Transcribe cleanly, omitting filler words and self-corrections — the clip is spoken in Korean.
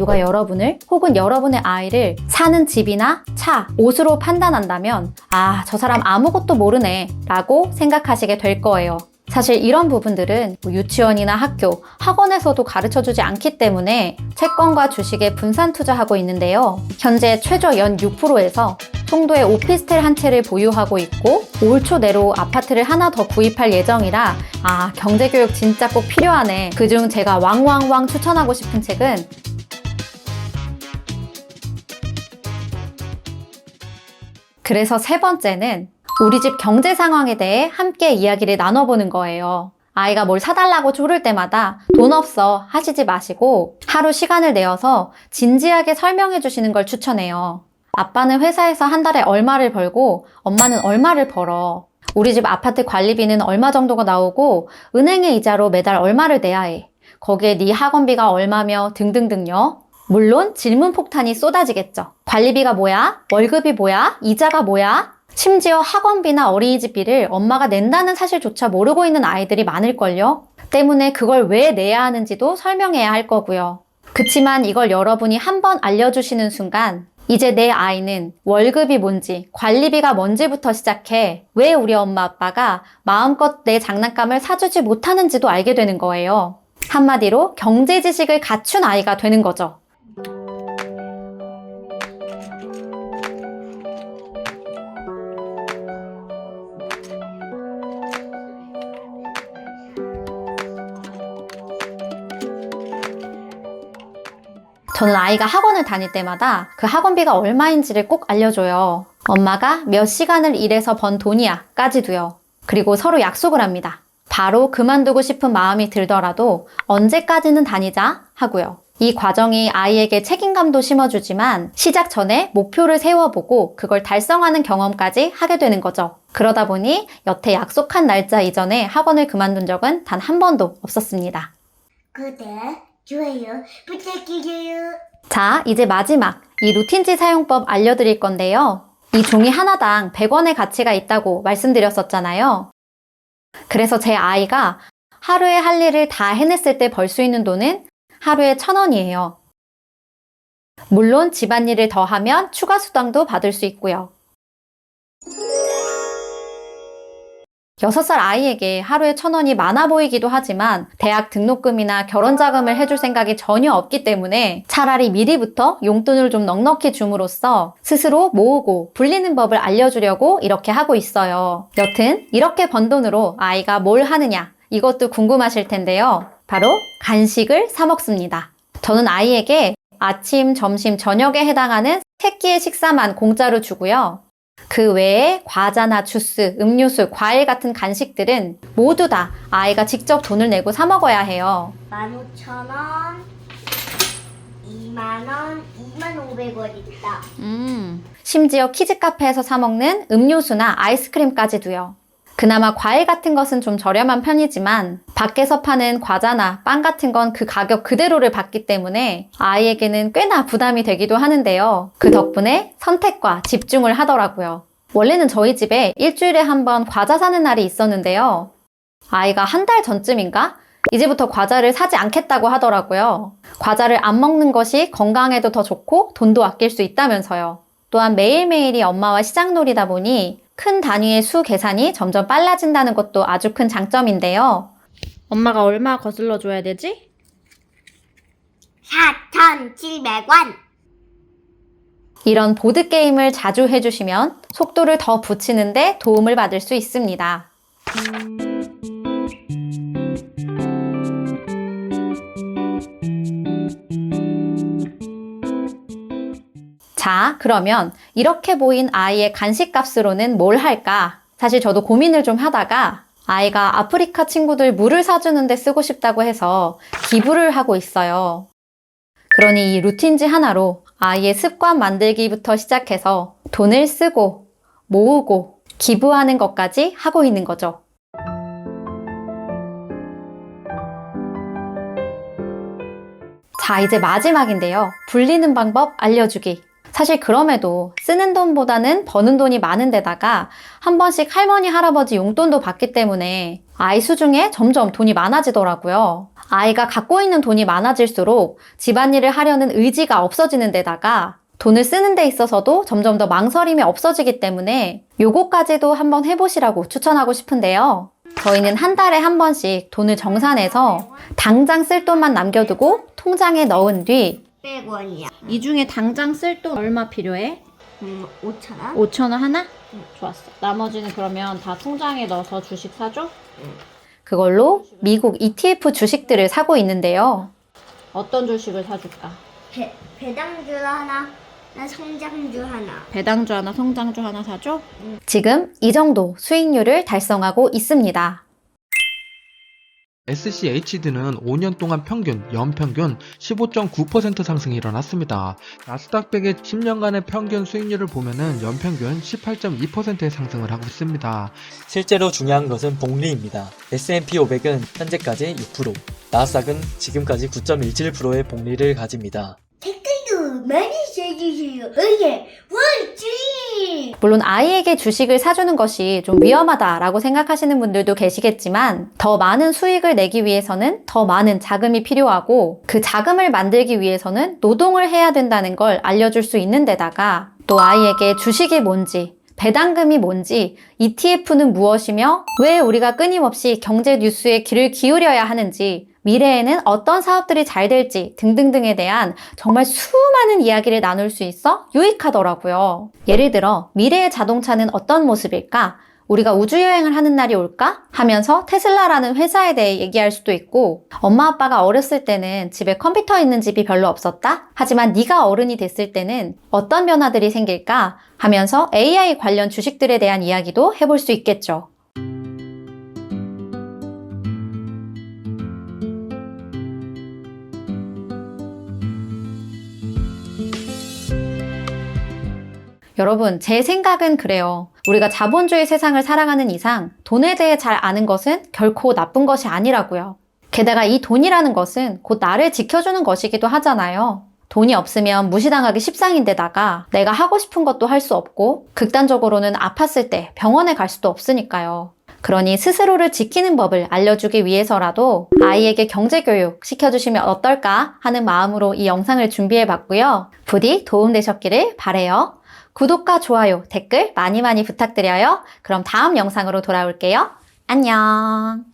누가 여러분을 혹은 여러분의 아이를 사는 집이나 차, 옷으로 판단한다면 아, 저 사람 아무것도 모르네 라고 생각하시게 될 거예요. 사실 이런 부분들은 유치원이나 학교, 학원에서도 가르쳐주지 않기 때문에 채권과 주식에 분산 투자하고 있는데요. 현재 최저 연 6%에서 송도에 오피스텔 한 채를 보유하고 있고 올 초 내로 아파트를 하나 더 구입할 예정이라 아, 경제교육 진짜 꼭 필요하네. 그중 제가 왕왕왕 추천하고 싶은 책은 그래서 세 번째는 우리 집 경제 상황에 대해 함께 이야기를 나눠보는 거예요. 아이가 뭘 사달라고 조를 때마다 돈 없어 하시지 마시고 하루 시간을 내어서 진지하게 설명해 주시는 걸 추천해요. 아빠는 회사에서 한 달에 얼마를 벌고 엄마는 얼마를 벌어. 우리 집 아파트 관리비는 얼마 정도가 나오고 은행의 이자로 매달 얼마를 내야 해. 거기에 네 학원비가 얼마며 등등등요. 물론 질문 폭탄이 쏟아지겠죠. 관리비가 뭐야? 월급이 뭐야? 이자가 뭐야? 심지어 학원비나 어린이집비를 엄마가 낸다는 사실조차 모르고 있는 아이들이 많을걸요? 때문에 그걸 왜 내야 하는지도 설명해야 할 거고요. 그치만 이걸 여러분이 한번 알려주시는 순간 이제 내 아이는 월급이 뭔지, 관리비가 뭔지부터 시작해 왜 우리 엄마 아빠가 마음껏 내 장난감을 사주지 못하는지도 알게 되는 거예요. 한마디로 경제 지식을 갖춘 아이가 되는 거죠. 저는 아이가 학원을 다닐 때마다 그 학원비가 얼마인지를 꼭 알려줘요. 엄마가 몇 시간을 일해서 번 돈이야 까지도요. 그리고 서로 약속을 합니다. 바로 그만두고 싶은 마음이 들더라도 언제까지는 다니자 하고요. 이 과정이 아이에게 책임감도 심어주지만 시작 전에 목표를 세워보고 그걸 달성하는 경험까지 하게 되는 거죠. 그러다 보니 여태 약속한 날짜 이전에 학원을 그만둔 적은 단 한 번도 없었습니다. 구독, 좋아요 부탁드려요. 자, 이제 마지막 이 루틴지 사용법 알려드릴 건데요. 이 종이 하나당 100원의 가치가 있다고 말씀드렸었잖아요. 그래서 제 아이가 하루에 할 일을 다 해냈을 때 벌 수 있는 돈은 하루에 1,000원이에요. 물론 집안일을 더하면 추가 수당도 받을 수 있고요. 6살 아이에게 하루에 1,000원이 많아 보이기도 하지만 대학 등록금이나 결혼 자금을 해줄 생각이 전혀 없기 때문에 차라리 미리부터 용돈을 좀 넉넉히 줌으로써 스스로 모으고 불리는 법을 알려주려고 이렇게 하고 있어요. 여튼 이렇게 번 돈으로 아이가 뭘 하느냐 이것도 궁금하실 텐데요. 바로 간식을 사 먹습니다. 저는 아이에게 아침, 점심, 저녁에 해당하는 3끼의 식사만 공짜로 주고요. 그 외에 과자나 주스, 음료수, 과일 같은 간식들은 모두 다 아이가 직접 돈을 내고 사 먹어야 해요. 15,000원, 2만원, 2,500원 있다. 심지어 키즈카페에서 사 먹는 음료수나 아이스크림까지도요. 그나마 과일 같은 것은 좀 저렴한 편이지만 밖에서 파는 과자나 빵 같은 건 그 가격 그대로를 받기 때문에 아이에게는 꽤나 부담이 되기도 하는데요. 그 덕분에 선택과 집중을 하더라고요. 원래는 저희 집에 일주일에 한 번 과자 사는 날이 있었는데요. 아이가 한 달 전쯤인가? 이제부터 과자를 사지 않겠다고 하더라고요. 과자를 안 먹는 것이 건강에도 더 좋고 돈도 아낄 수 있다면서요. 또한 매일매일이 엄마와 시장놀이다 보니 큰 단위의 수 계산이 점점 빨라진다는 것도 아주 큰 장점인데요. 엄마가 얼마 거슬러 줘야 되지? 4,700원. 이런 보드게임을 자주 해주시면 속도를 더 붙이는데 도움을 받을 수 있습니다. 자, 그러면 이렇게 보인 아이의 간식값으로는 뭘 할까? 사실 저도 고민을 좀 하다가 아이가 아프리카 친구들 물을 사주는데 쓰고 싶다고 해서 기부를 하고 있어요. 그러니 이 루틴지 하나로 아이의 습관 만들기부터 시작해서 돈을 쓰고 모으고 기부하는 것까지 하고 있는 거죠. 자, 이제 마지막인데요. 불리는 방법 알려주기. 사실 그럼에도 쓰는 돈보다는 버는 돈이 많은 데다가 한 번씩 할머니, 할아버지 용돈도 받기 때문에 아이 수중에 점점 돈이 많아지더라고요. 아이가 갖고 있는 돈이 많아질수록 집안일을 하려는 의지가 없어지는 데다가 돈을 쓰는 데 있어서도 점점 더 망설임이 없어지기 때문에 요거까지도 한번 해보시라고 추천하고 싶은데요. 저희는 한 달에 한 번씩 돈을 정산해서 당장 쓸 돈만 남겨두고 통장에 넣은 뒤 600원이야. 이 중에 당장 쓸 돈 얼마 필요해? 5,000원? 5,000원 하나? 좋았어. 나머지는 그러면 다 통장에 넣어서 주식 사줘? 그걸로 미국 ETF 주식들을 사고 있는데요. 어떤 주식을 사줄까? 배당주 하나, 나 성장주 하나. 배당주 하나, 성장주 하나 사줘? 지금 이 정도 수익률을 달성하고 있습니다. SCHD는 5년 동안 연평균 15.9% 상승이 일어났습니다. 나스닥 100의 10년간의 평균 수익률을 보면은 연평균 18.2%의 상승을 하고 있습니다. 실제로 중요한 것은 복리입니다. S&P 500은 현재까지 6%, 나스닥은 지금까지 9.17%의 복리를 가집니다. 댓글도 많이 써주세요. 이게 원주의. 물론 아이에게 주식을 사주는 것이 좀 위험하다라고 생각하시는 분들도 계시겠지만 더 많은 수익을 내기 위해서는 더 많은 자금이 필요하고 그 자금을 만들기 위해서는 노동을 해야 된다는 걸 알려줄 수 있는 데다가 또 아이에게 주식이 뭔지 배당금이 뭔지, ETF는 무엇이며 왜 우리가 끊임없이 경제 뉴스에 귀를 기울여야 하는지, 미래에는 어떤 사업들이 잘 될지 등등등에 대한 정말 수많은 이야기를 나눌 수 있어 유익하더라고요. 예를 들어 미래의 자동차는 어떤 모습일까? 우리가 우주여행을 하는 날이 올까? 하면서 테슬라라는 회사에 대해 얘기할 수도 있고, 엄마 아빠가 어렸을 때는 집에 컴퓨터 있는 집이 별로 없었다? 하지만 네가 어른이 됐을 때는 어떤 변화들이 생길까? 하면서 AI 관련 주식들에 대한 이야기도 해볼 수 있겠죠. 여러분, 제 생각은 그래요. 우리가 자본주의 세상을 살아가는 이상 돈에 대해 잘 아는 것은 결코 나쁜 것이 아니라고요. 게다가 이 돈이라는 것은 곧 나를 지켜주는 것이기도 하잖아요. 돈이 없으면 무시당하기 십상인데다가 내가 하고 싶은 것도 할 수 없고 극단적으로는 아팠을 때 병원에 갈 수도 없으니까요. 그러니 스스로를 지키는 법을 알려주기 위해서라도 아이에게 경제교육 시켜주시면 어떨까 하는 마음으로 이 영상을 준비해봤고요. 부디 도움되셨기를 바라요. 구독과 좋아요, 댓글 많이 부탁드려요. 그럼 다음 영상으로 돌아올게요. 안녕.